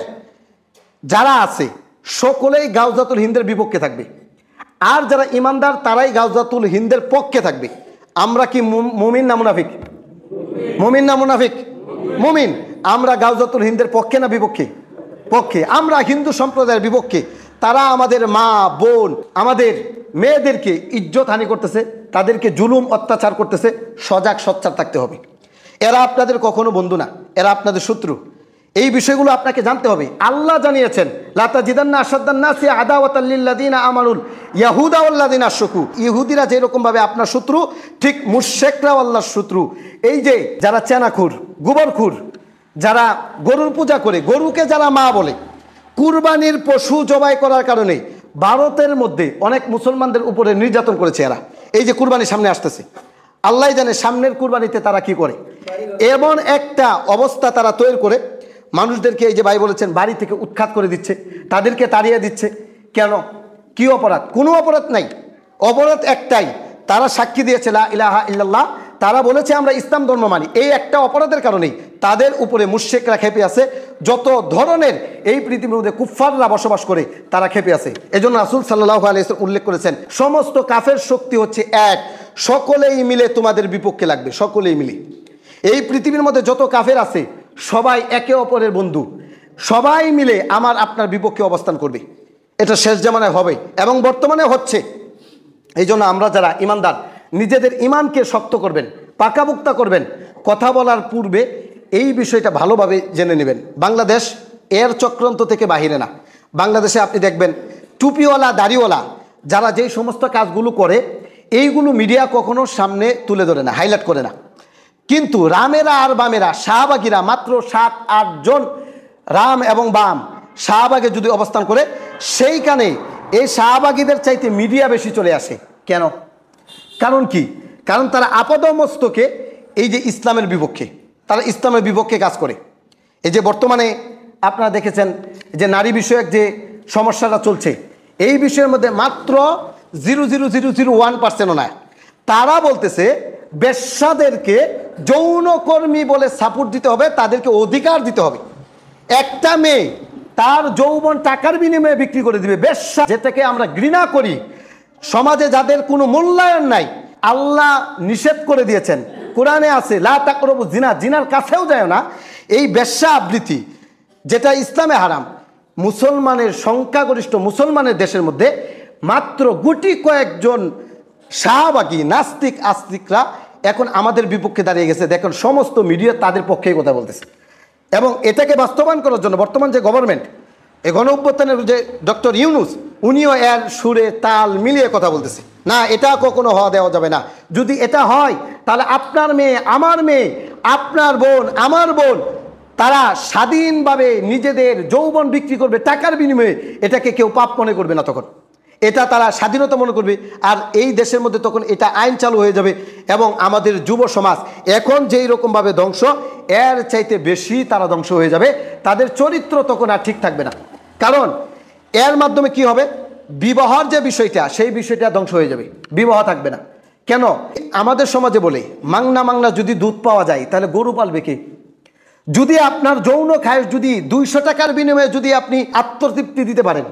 যারা আছে সকলেই গাউজাতুল হিন্দের বিপক্ষে থাকবে, আর যারা ইমানদার তারাই গাউজাতুল হিন্দের পক্ষে থাকবে। আমরা কি মুমিন না মুনাফিক? মুমিন না মুনাফিক? মুমিন। আমরা গাউজাতুল হিন্দের পক্ষে না বিপক্ষে? পক্ষে। আমরা হিন্দু সম্প্রদায়ের বিপক্ষে। তারা আমাদের মা বোন, আমাদের মেয়েদেরকে ইজ্জত হানি করতেছে, তাদেরকে জুলুম অত্যাচার করতেছে, সজাগ সোচ্চার থাকতে হবে। এরা আপনাদের কখনো বন্ধু না, এরা আপনাদের শত্রু। এই বিষয়গুলো আপনাকে জানতে হবে। আল্লাহ জানিয়েছেন, লা তাজিদান্না আশাদ্দান নাসি আদাওয়াতাল লিল্লাযিনা আমানুল ইয়াহুদা ওয়াল্লাযিনা আশরাকু। ইহুদিরা যেরকম ভাবে আপনার শত্রু, ঠিক মুশরিকরাও আল্লাহর শত্রু। এই যে যারা চেনাখুর, গোবরখুর, যারা গরুর পূজা করে, গরুকে যারা মা বলে, কুরবানির পশু জবাই করার কারণে ভারতের মধ্যে অনেক মুসলমানদের উপরে নির্যাতন করেছে এরা। এই যে কুরবানি সামনে আসতেছে, আল্লাহ জানে সামনের কুরবানিতে তারা কি করে। এমন একটা অবস্থা তারা তৈরি করে মানুষদেরকে, এই যে ভাই বলেছেন, বাড়ি থেকে উৎখাত করে দিচ্ছে, তাদেরকে তাড়িয়ে দিচ্ছে। কেন? কি অপরাধ? কোনো অপরাধ নাই। অপরাধ একটাই, তারা সাক্ষী দিয়েছে লা ইলাহা ইল্লাল্লাহ, তারা বলেছে আমরা ইসলাম ধর্ম মানি। এই একটা অপরাধের কারণেই তাদের উপরে মুশরিকরা খেপে আছে। যত ধরনের এই পৃথিবীর মধ্যে কুফফাররা বসবাস করে, তারা খেপে আছে। এজন্য রাসূল সাল্লাল্লাহু আলাইহি ওয়াসাল্লাম উল্লেখ করেছেন, সমস্ত কাফের শক্তি হচ্ছে এক, সকলেই মিলে তোমাদের বিপক্ষে লাগবে, সকলেই মিলে। এই পৃথিবীর মধ্যে যত কাফের আছে সবাই একে অপরের বন্ধু, সবাই মিলে আমার আপনার বিপক্ষে অবস্থান করবে। এটা শেষ জামানায় হবে এবং বর্তমানে হচ্ছে। এই জন্য আমরা যারা ইমানদার, নিজেদের ইমানকে শক্ত করবেন, পাকাপোক্তা করবেন। কথা বলার পূর্বে এই বিষয়টা ভালোভাবে জেনে নেবেন। বাংলাদেশ এর চক্রান্ত থেকে বাহিরে না। বাংলাদেশে আপনি দেখবেন টুপিওয়ালা, দাড়িওয়ালা যারা যেই সমস্ত কাজগুলো করে, এইগুলো মিডিয়া কখনো সামনে তুলে ধরে না, হাইলাইট করে না। কিন্তু রামেরা আর বামেরা, শাহবাগীরা মাত্র 7-8 জন রাম এবং বাম শাহবাগে যদি অবস্থান করে, সেইখানে এই শাহবাগীদের চাইতে মিডিয়া বেশি চলে আসে। কেন? কারণ কি? কারণ তারা আপাদমস্তকে এই যে ইসলামের বিপক্ষে, তারা ইসলামের বিপক্ষে কাজ করে। এই যে বর্তমানে আপনারা দেখেছেন যে নারী বিষয়ক যে সমস্যাটা চলছে, এই বিষয়ের মধ্যে মাত্র 0.0001%ও নয়। তারা বলতেছে বেশ্যাদেরকে যৌনকর্মী বলে সাপোর্ট দিতে হবে, তাদেরকে অধিকার দিতে হবে। একটা মেয়ে তার যৌবন টাকার বিনিময়ে বিক্রি করে দিবে। বেশ্যা, যেটাকে আমরা ঘৃণা করি, সমাজে যাদের কোনো মূল্যায়ন নাই, আল্লাহ নিষেধ করে দিয়েছেন, কোরআনে আছে লা তাকরাবু জিনা, জিনার কাছেও যায় না। এই বেশ্যা আবৃত্তি যেটা ইসলামে হারাম, মুসলমানের সংখ্যাগরিষ্ঠ মুসলমানের দেশের মধ্যে মাত্র গুটি কয়েকজন শাহবাগী নাস্তিক আস্তিকরা এখন আমাদের বিপক্ষে দাঁড়িয়ে গেছে। দেখুন সমস্ত মিডিয়া তাদের পক্ষেই কথা বলতেছে। এবং এটাকে বাস্তবায়ন করার জন্য বর্তমান যে গভর্নমেন্ট, এই গণ অভ্যুত্থানের যে ডক্টর ইউনূস, উনিও এর সুরে তাল মিলিয়ে কথা বলতেছে। না, এটা কখনো হওয়া দেওয়া যাবে না। যদি এটা হয় তাহলে আপনার মেয়ে, আমার মেয়ে, আপনার বোন, আমার বোন, তারা স্বাধীনভাবে নিজেদের যৌবন বিক্রি করবে টাকার বিনিময়ে। এটাকে কেউ পাপ মনে করবে না, তখন এটা তারা স্বাধীনতা মনে করবে। আর এই দেশের মধ্যে তখন এটা আইন চালু হয়ে যাবে। এবং আমাদের যুব সমাজ এখন যেই রকমভাবে ধ্বংস, এর চাইতে বেশি তারা ধ্বংস হয়ে যাবে। তাদের চরিত্র তখন আর ঠিক থাকবে না। কারণ এর মাধ্যমে কি হবে, বিবাহর যে বিষয়টা, সেই বিষয়টা ধ্বংস হয়ে যাবে, বিবাহ থাকবে না। কেন? আমাদের সমাজে বলে মাংনা মাংনা যদি দুধ পাওয়া যায় তাহলে গরু পালবে কে? যদি আপনার যৌন খায়স যদি 200 টাকার বিনিময়ে যদি আপনি আত্মতৃপ্তি দিতে পারেন,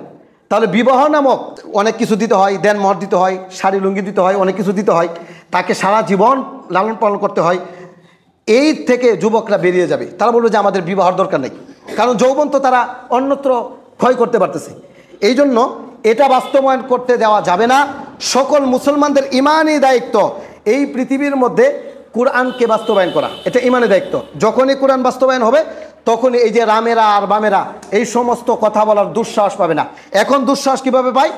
তাহলে বিবাহ নামক অনেক কিছু দিতে হয়, দেনমোহর দিতে হয়, শাড়ি লুঙ্গি দিতে হয়, অনেক কিছু দিতে হয়, তাকে সারা জীবন লালন পালন করতে হয়। এই থেকে যুবকরা বেরিয়ে যাবে, তারা বলবে যে আমাদের বিবাহর দরকার নেই, কারণ যৌবন তো তারা অন্যত্র ক্ষয় করতে পারতেছে। এই জন্য এটা বাস্তবায়ন করতে দেওয়া যাবে না। সকল মুসলমানদের ইমানি দায়িত্ব এই পৃথিবীর মধ্যে কোরআনকে বাস্তবায়ন করা, এটা ইমানের দায়িত্ব। যখনই কোরআন বাস্তবায়ন হবে তখনই এই যে রামেরা আর বামেরা এই সমস্ত কথা বলার দুঃসাহস পাবে না। এখন দুঃসাহস কিভাবে পায়?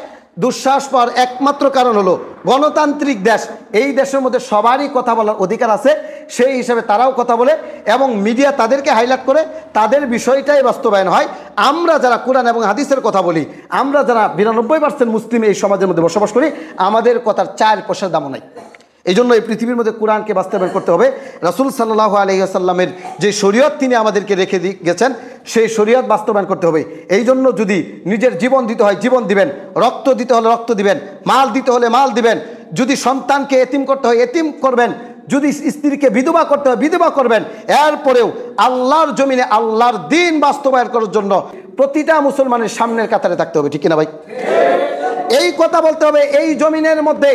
দুঃসাহস পাওয়ার একমাত্র কারণ হলো গণতান্ত্রিক দেশ, এই দেশের মধ্যে সবারই কথা বলার অধিকার আছে, সেই হিসাবে তারাও কথা বলে এবং মিডিয়া তাদেরকে হাইলাইট করে, তাদের বিষয়টাই বাস্তবায়ন হয়। আমরা যারা কোরআন এবং হাদিসের কথা বলি, আমরা যারা 92% মুসলিম এই সমাজের মধ্যে বসবাস করি, আমাদের কথার 4 পয়সার দামও নাই। এই জন্য এই পৃথিবীর মধ্যে কোরআনকে বাস্তবায়ন করতে হবে। রাসূল সাল্লাল্লাহু আলাইহি ওয়াসাল্লামের যে শরীয়ত তিনি আমাদেরকে রেখে গেছেন, সেই শরীয়ত বাস্তবায়ন করতে হবে। এই জন্য যদি নিজের জীবন দিতে হয় জীবন দিবেন, রক্ত দিতে হলে রক্ত দিবেন, মাল দিতে হলে মাল দিবেন, যদি সন্তানকে এতিম করতে হয় এতিম করবেন, যদি স্ত্রীকে বিধবা করতে হয় বিধবা করবেন। এরপরেও আল্লাহর জমিনে আল্লাহর দ্বীন বাস্তবায়ন করার জন্য প্রতিটা মুসলমানের সামনের কাতারে থাকতে হবে। ঠিক কিনা ভাই? এই কথা বলতে হবে। এই জমিনের মধ্যে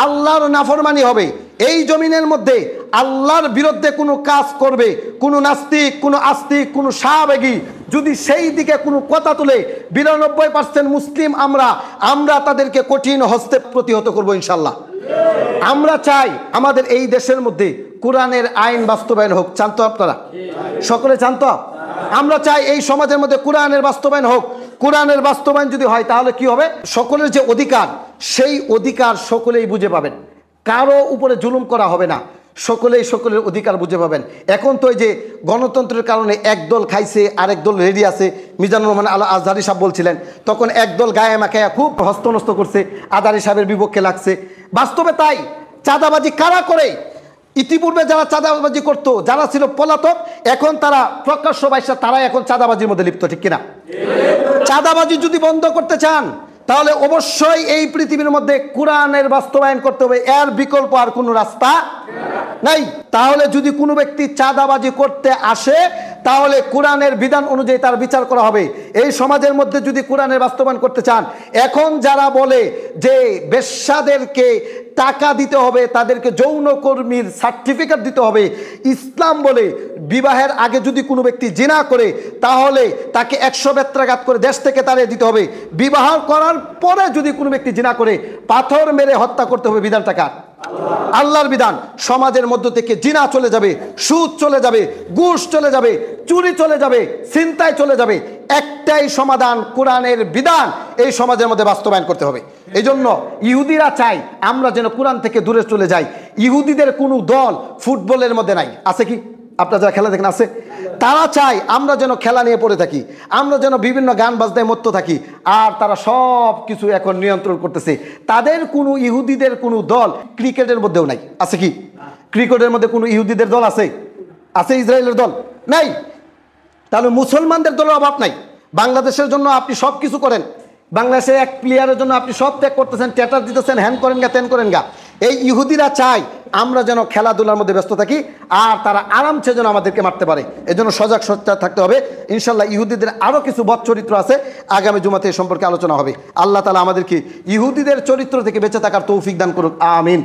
আল্লাহর নাফরমানি হবে, এই জমিনের মধ্যে আল্লাহর বিরুদ্ধে কোনো কাজ করবে কোনো নাস্তিক, কোনো আস্তিক, কোনো শাহবাগী যদি সেই দিকে কোনো কথা তুলে, 92% মুসলিম আমরা তাদেরকে কঠিন হস্তে প্রতিহত করব ইনশাল্লাহ। আমরা চাই আমাদের এই দেশের মধ্যে কোরআনের আইন বাস্তবায়ন হোক। চান তো আপনারা? সকলে চান তো? আমরা চাই এই সমাজের মধ্যে কোরআনের বাস্তবায়ন হোক। কোরআনের বাস্তবায়ন যদি হয় তাহলে কি হবে, সকলের যে অধিকার, সেই অধিকার সকলেই বুঝে পাবেন, কারো উপরে জুলুম করা হবে না, সকলেই সকলের অধিকার বুঝে পাবেন। এখন তো এই যে গণতন্ত্রের কারণে একদল খাইছে আরেক দল রেডি আছে, মিজানুর রহমান আল আজহারি সাহেব বলছিলেন, তখন একদল গায়ে মাখায়া খুব হস্তনস্ত করছে, আজহারি সাহেবের বিপক্ষে লাগছে। বাস্তবে তাই। চাঁদাবাজি কারা করে? ইতিপূর্বে যারা চাঁদাবাজি করতো, যারা ছিল পলাতক, এখন তারা প্রকাশ্য বাইশা, তারা এখন চাঁদাবাজির মধ্যে লিপ্ত। ঠিক কিনা? চাঁদাবাজি যদি বন্ধ করতে চান তাহলে অবশ্যই এই পৃথিবীর মধ্যে কোরআনের বাস্তবায়ন করতে হবে, এর বিকল্প আর কোনো রাস্তা নাই। তাহলে যদি কোনো ব্যক্তি চাঁদাবাজি করতে আসে তাহলে কোরআনের বিধান অনুযায়ী তার বিচার করা হবে। এই সমাজের মধ্যে যদি কোরআনের বাস্তবায়ন করতে চান, এখন যারা বলে যে বেশ্যাদেরকে টাকা দিতে হবে, তাদেরকে যৌনকর্মীর সার্টিফিকেট দিতে হবে, ইসলাম বলে বিবাহের আগে যদি কোনো ব্যক্তি জিনা করে তাহলে তাকে 100 বেত্রাঘাত করে দেশ থেকে তাড়িয়ে দিতে হবে, বিবাহ করার পরে যদি কোনো ব্যক্তি জিনা করে পাথর মেরে হত্যা করতে হবে, বিধানটা কার? আল্লাহর বিধান। সমাজের মধ্য থেকে জিনা চলে যাবে, সুদ চলে যাবে, ঘুষ চলে যাবে, চুরি চলে যাবে, ছিনতাই চলে যাবে। একটাই সমাধান, কোরআনের বিধান এই সমাজের মধ্যে বাস্তবায়ন করতে হবে। এই জন্য ইহুদিরা চায় আমরা যেন কোরআন থেকে দূরে চলে যাই। ইহুদিদের কোনো দল ফুটবলের মধ্যে নাই, আছে কি? আপনারা যারা খেলা দেখেন আছে, তারা চায় আমরা যেন খেলা নিয়ে পড়ে থাকি, আমরা যেন বিভিন্ন গান বাজনায় মত্ত থাকি। আর তারা সব কিছু এখন নিয়ন্ত্রণ করতেছে। তাদের কোনো ইহুদিদের কোনো দল ক্রিকেটের মধ্যেও নাই, আছে কি? ক্রিকেটের মধ্যে কোনো ইহুদিদের দল আছে? আছে ইসরায়েলের দল? নাই। তাহলে মুসলমানদের দলের অভাব নাই। বাংলাদেশের জন্য আপনি সব কিছু করেন, বাংলাদেশের এক প্লেয়ারের জন্য আপনি সব ত্যাগ করতেছেন, ট্যাটার দিতেছেন, হ্যান করেন গা, তেন করেন গা। এই ইহুদিরা চায় আমরা যেন খেলাধুলার মধ্যে ব্যস্ত থাকি, আর তারা আরামসে যেন আমাদেরকে মারতে পারে। এজন্য সজাগ সচেতন থাকতে হবে। ইনশাল্লাহ ইহুদিদের আরও কিছু বদ চরিত্র আছে, আগামী জুমাতে এই সম্পর্কে আলোচনা হবে। আল্লাহ তাআলা আমাদেরকে ইহুদিদের চরিত্র থেকে বেঁচে থাকার তৌফিক দান করুক, আমিন।